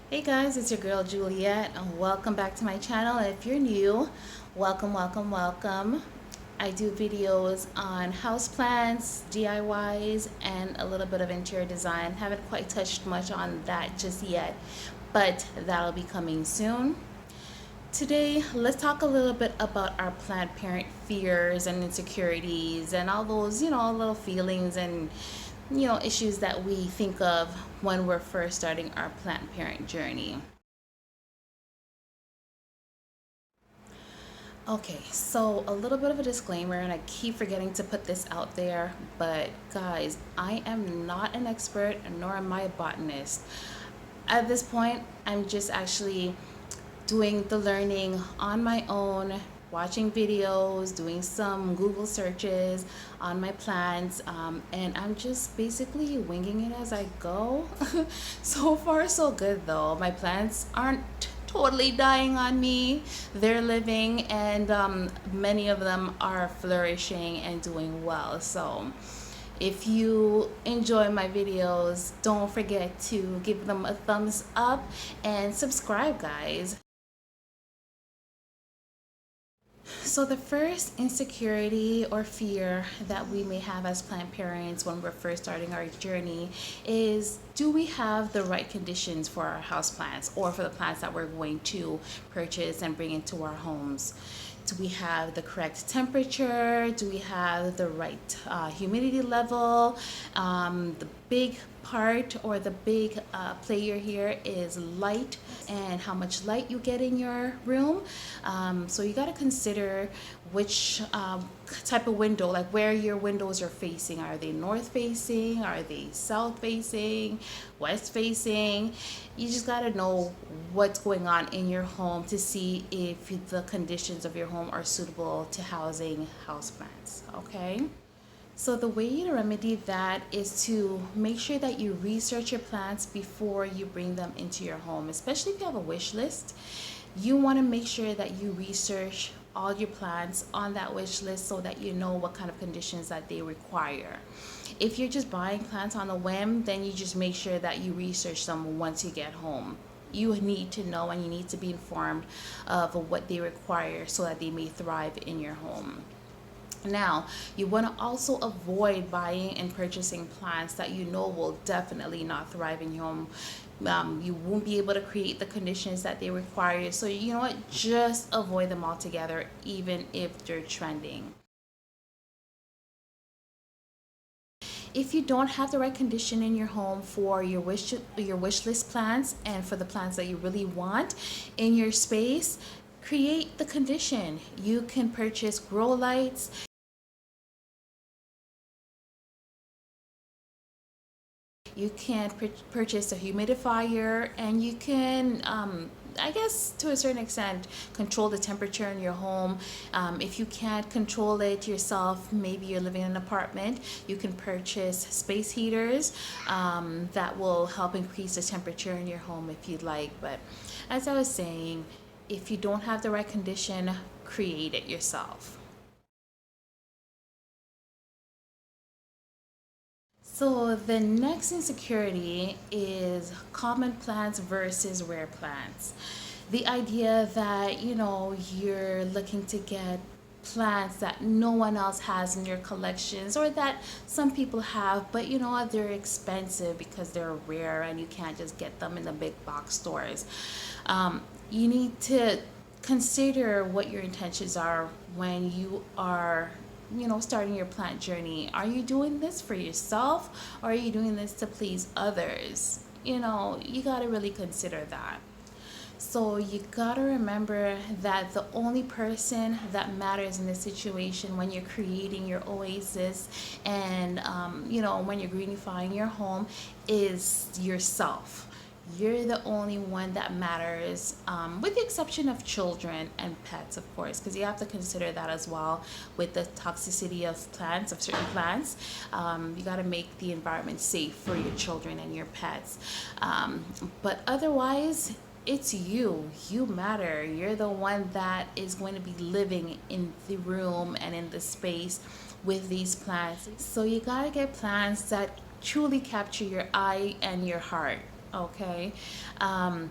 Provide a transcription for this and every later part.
Hey guys, it's your girl Juliet, and welcome back to my channel. If you're new, welcome, welcome, welcome. I do videos on houseplants, DIYs, and a little bit of interior design. Haven't quite touched much on that just yet, but that'll be coming soon. Today, let's talk a little bit about our plant parent fears and insecurities and all those, little feelings and, issues that we think of when we're first starting our plant parent journey. Okay, so a little bit of a disclaimer, and I keep forgetting to put this out there, but guys, I am not an expert, nor am I a botanist. At this point, I'm just actually doing the learning on my own, watching videos, doing some Google searches on my plants, and I'm just basically winging it as I go. So far, so good though. My plants aren't totally dying on me. They're living, and many of them are flourishing and doing well. So if you enjoy my videos, don't forget to give them a thumbs up and subscribe, guys. So, the first insecurity or fear that we may have as plant parents when we're first starting our journey is, do we have the right conditions for our house plants or for the plants that we're going to purchase and bring into our homes? Do we have the correct temperature? Do we have the right humidity level? The big part or the big player here is light and how much light you get in your room. So you got to consider which type of window, like where your windows are facing. Are they north facing? Are they south facing? West facing? You just got to know what's going on in your home to see if the conditions of your home are suitable to housing houseplants. Okay. So the way to remedy that is to make sure that you research your plants before you bring them into your home, especially if you have a wish list. You want to make sure that you research all your plants on that wish list so that you know what kind of conditions that they require. If you're just buying plants on a whim, then you just make sure that you research them once you get home. You need to know and you need to be informed of what they require so that they may thrive in your home. Now, you want to also avoid buying and purchasing plants that you know will definitely not thrive in your home. You won't be able to create the conditions that they require. So, you know what? Just avoid them altogether, even if they're trending. If you don't have the right condition in your home for your wish list plants and for the plants that you really want in your space, create the condition. You can purchase grow lights. You can purchase a humidifier, and you can, I guess, to a certain extent, control the temperature in your home. If you can't control it yourself, maybe you're living in an apartment, you can purchase space heaters that will help increase the temperature in your home if you'd like. But as I was saying, if you don't have the right condition, create it yourself. So the next insecurity is common plants versus rare plants. The idea that, you're looking to get plants that no one else has in your collections or that some people have, but you know what, they're expensive because they're rare and you can't just get them in the big box stores. You need to consider what your intentions are when you are starting your plant journey. Are you doing this for yourself or are you doing this to please others? You got to really consider that. So you got to remember that the only person that matters in this situation when you're creating your oasis and when you're greenifying your home is yourself. You're the only one that matters, with the exception of children and pets, of course, because you have to consider that as well with the toxicity of plants, of certain plants. You got to make the environment safe for your children and your pets. But otherwise, it's you. You matter. You're the one that is going to be living in the room and in the space with these plants. So you got to get plants that truly capture your eye and your heart. Okay. Um,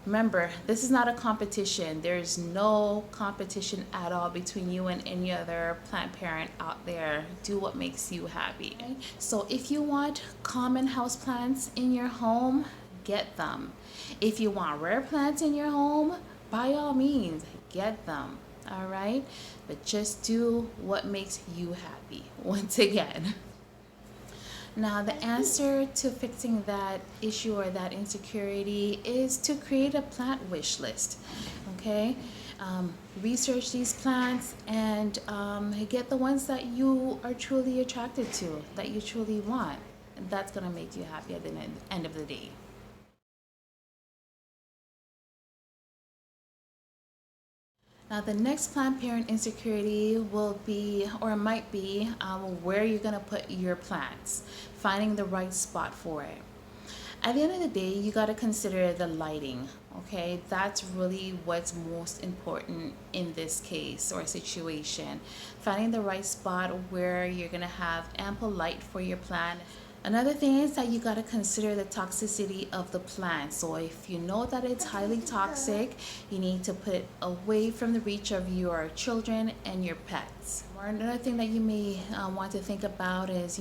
Remember, this is not a competition. There's no competition at all between you and any other plant parent out there. Do what makes you happy. Okay? So if you want common house plants in your home, get them. If you want rare plants in your home, by all means, get them. All right? But just do what makes you happy. Once again. Now, the answer to fixing that issue or that insecurity is to create a plant wish list. Okay? Research these plants and get the ones that you are truly attracted to, that you truly want. And that's going to make you happy at the end of the day. Now, the next plant parent insecurity will be, or might be, where you're going to put your plants, finding the right spot for it. At the end of the day, you got to consider the lighting, okay? That's really what's most important in this case or situation. Finding the right spot where you're going to have ample light for your plant. Another thing is that you got to consider the toxicity of the plant. So if you know that it's highly toxic, you need to put it away from the reach of your children and your pets. Or another thing that you may want to think about is,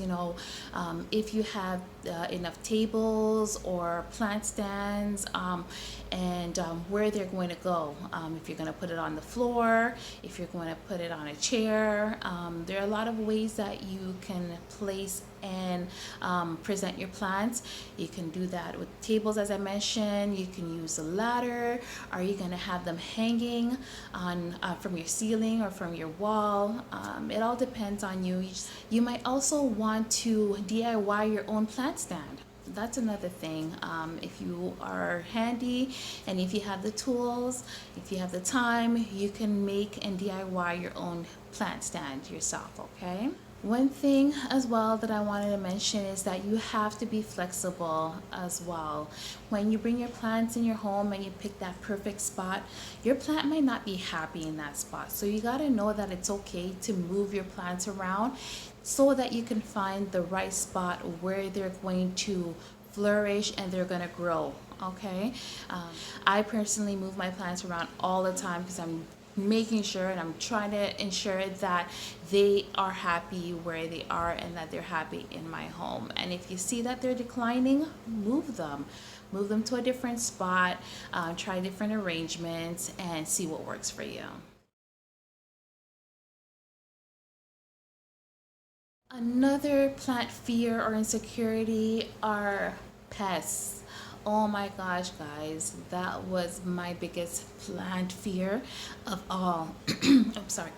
if you have enough tables or plant stands and where they're going to go. If you're going to put it on the floor, if you're going to put it on a chair, there are a lot of ways that you can place and present your plants. You can do that with tables, as I mentioned. You can use a ladder. Are you going to have them hanging on from your ceiling or from your wall? It all depends on you. You might also want to DIY your own plant stand. That's another thing. If you are handy and if you have the tools, if you have the time, you can make and DIY your own plant stand yourself, okay? One thing as well that I wanted to mention is that you have to be flexible as well. When you bring your plants in your home and you pick that perfect spot, your plant might not be happy in that spot. So you got to know that it's okay to move your plants around so that you can find the right spot where they're going to flourish and they're going to grow, okay? I personally move my plants around all the time because I'm making sure and I'm trying to ensure that they are happy where they are and that they're happy in my home. And if you see that they're declining, move them to a different spot, try different arrangements and see what works for you. Another plant fear or insecurity are pests. Oh my gosh, guys, that was my biggest plant fear of all. I'm sorry.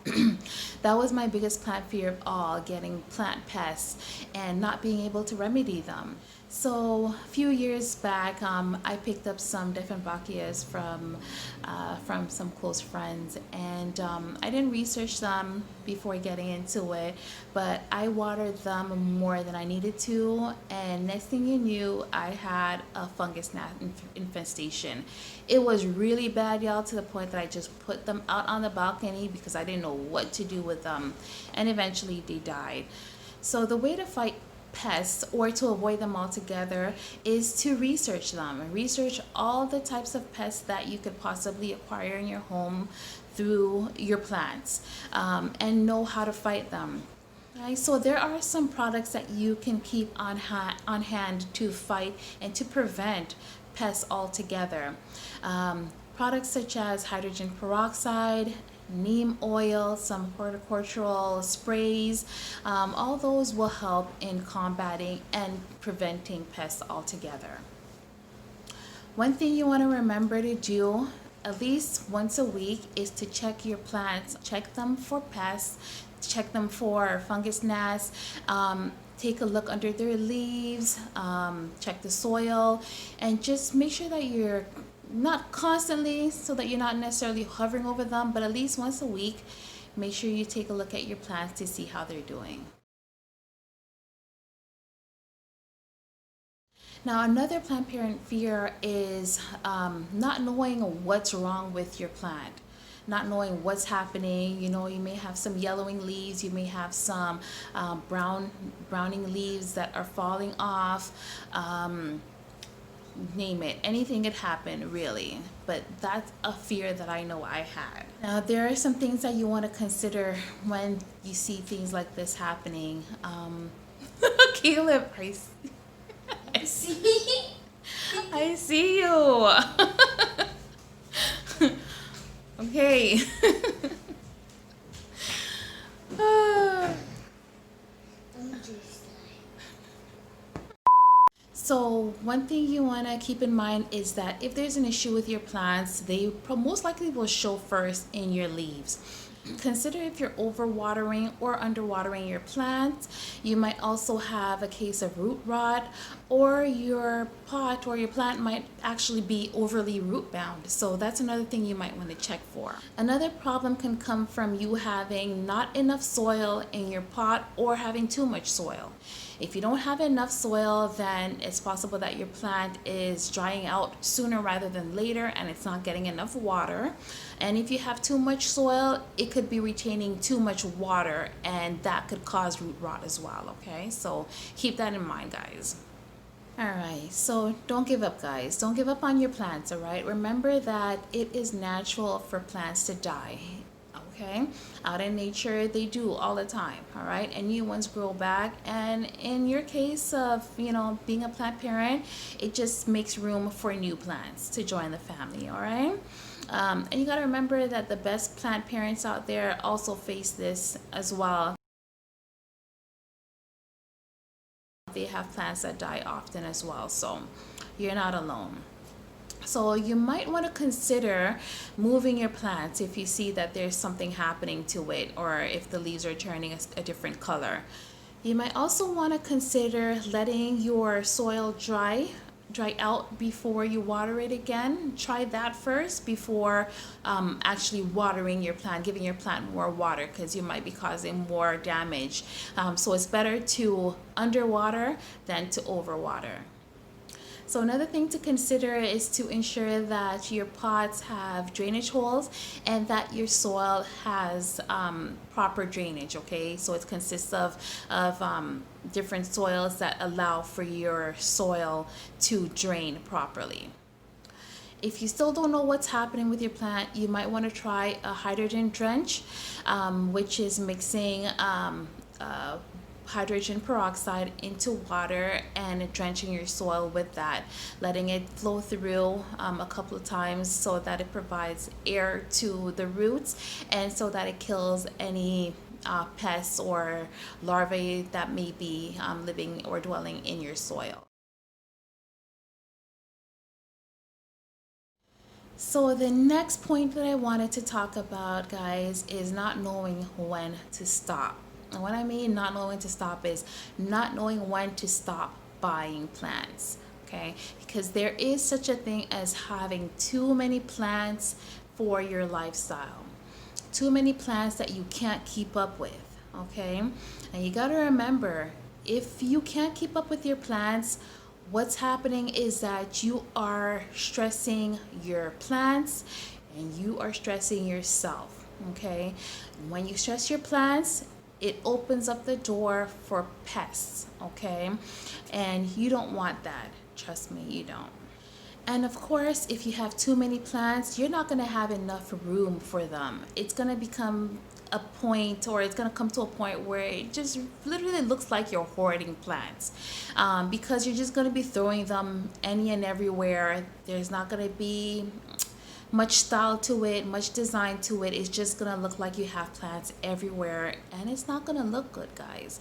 That was my biggest plant fear of all, getting plant pests and not being able to remedy them. So a few years back, I picked up some Dieffenbachias from some close friends, and I didn't research them before getting into it, but I watered them more than I needed to, and next thing you knew, I had a fungus gnat infestation. It was really bad, y'all, to the point that I just put them out on the balcony because I didn't know what to do with them, and eventually they died. So the way to fight pests or to avoid them altogether is to research them. Research all the types of pests that you could possibly acquire in your home through your plants, and know how to fight them. Right, so there are some products that you can keep on hand to fight and to prevent pests altogether. Products such as hydrogen peroxide, neem oil, some horticultural sprays, all those will help in combating and preventing pests altogether. One thing you want to remember to do at least once a week is to check your plants, check them for pests, check them for fungus gnats, take a look under their leaves, check the soil, and just make sure that you're not constantly, so that you're not necessarily hovering over them, but at least once a week, make sure you take a look at your plants to see how they're doing. Now, another plant parent fear is not knowing what's wrong with your plant, not knowing what's happening. You may have some yellowing leaves, you may have some browning leaves that are falling off. name it, anything could happen really. But that's a fear that I know I had. Now there are some things that you want to consider when you see things like this happening. Caleb, I see, I see you. Okay. So one thing you want to keep in mind is that if there's an issue with your plants, they most likely will show first in your leaves. Consider if you're overwatering or underwatering your plants. You might also have a case of root rot, or your pot or your plant might actually be overly root bound. So that's another thing you might want to check for. Another problem can come from you having not enough soil in your pot or having too much soil. If you don't have enough soil, then it's possible that your plant is drying out sooner rather than later and it's not getting enough water. And if you have too much soil, it could be retaining too much water, and that could cause root rot as well, okay? So keep that in mind, guys. All right, so don't give up, guys. Don't give up on your plants, all right? Remember that it is natural for plants to die. Okay, out in nature they do all the time, all right, and new ones grow back. And in your case of being a plant parent, it just makes room for new plants to join the family, all right. And you got to remember that the best plant parents out there also face this as well. They have plants that die often as well, so you're not alone. So you might want to consider moving your plants if you see that there's something happening to it, or if the leaves are turning a different color. You might also want to consider letting your soil dry out before you water it again. Try that first before actually watering your plant, giving your plant more water, because you might be causing more damage. So it's better to underwater than to overwater. So another thing to consider is to ensure that your pots have drainage holes and that your soil has proper drainage, okay? So it consists of different soils that allow for your soil to drain properly. If you still don't know what's happening with your plant, you might want to try a hydrogen drench, which is mixing hydrogen peroxide into water and drenching your soil with that, letting it flow through a couple of times so that it provides air to the roots and so that it kills any pests or larvae that may be living or dwelling in your soil. So the next point that I wanted to talk about, guys, is not knowing when to stop. And what I mean not knowing to stop is not knowing when to stop buying plants, okay? Because there is such a thing as having too many plants for your lifestyle. Too many plants that you can't keep up with, okay? And you got to remember, if you can't keep up with your plants, what's happening is that you are stressing your plants and you are stressing yourself, okay? When you stress your plants, it opens up the door for pests, okay? And you don't want that. Trust me, you don't. And of course, if you have too many plants, you're not going to have enough room for them. It's going to become a point, or it's going to come to a point where it just literally looks like you're hoarding plants, because you're just going to be throwing them any and everywhere. There's not going to be much style to it, much design to it. It's just gonna look like you have plants everywhere, and it's not gonna look good, guys.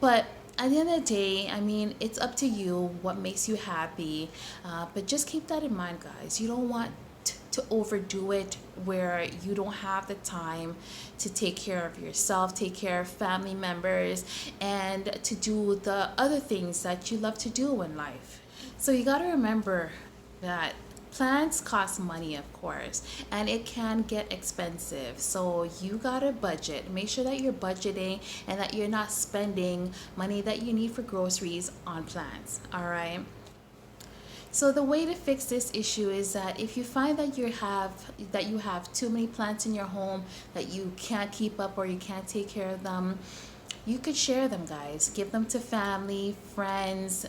But at the end of the day, I mean, it's up to you what makes you happy, but just keep that in mind, guys. You don't want to overdo it where you don't have the time to take care of yourself, take care of family members, and to do the other things that you love to do in life. So you got to remember that plants cost money, of course, and it can get expensive. So you gotta budget. Make sure that you're budgeting and that you're not spending money that you need for groceries on plants, all right? So the way to fix this issue is that if you find that you have too many plants in your home that you can't keep up or you can't take care of them, you could share them, guys. Give them to family, friends,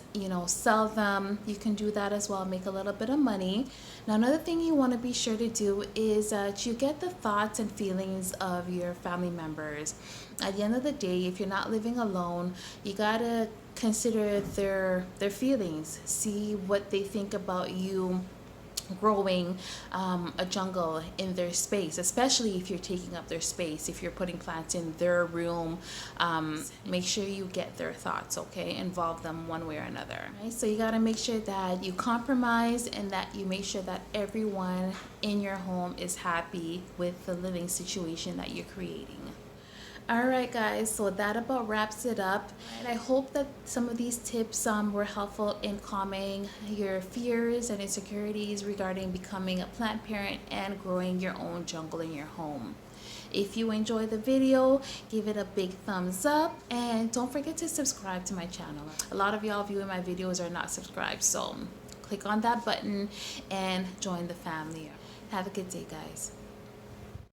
sell them. You can do that as well, make a little bit of money. Now, another thing you want to be sure to do is that you get the thoughts and feelings of your family members. At the end of the day, if you're not living alone, you gotta consider their feelings. See what they think about you growing a jungle in their space, especially if you're taking up their space, if you're putting plants in their room. Make sure you get their thoughts, okay? Involve them one way or another, right? So you got to make sure that you compromise and that you make sure that everyone in your home is happy with the living situation that you're creating. All right, guys, so that about wraps it up. And I hope that some of these tips were helpful in calming your fears and insecurities regarding becoming a plant parent and growing your own jungle in your home. If you enjoyed the video, give it a big thumbs up and don't forget to subscribe to my channel. A lot of y'all viewing my videos are not subscribed, so click on that button and join the family. Have a good day, guys.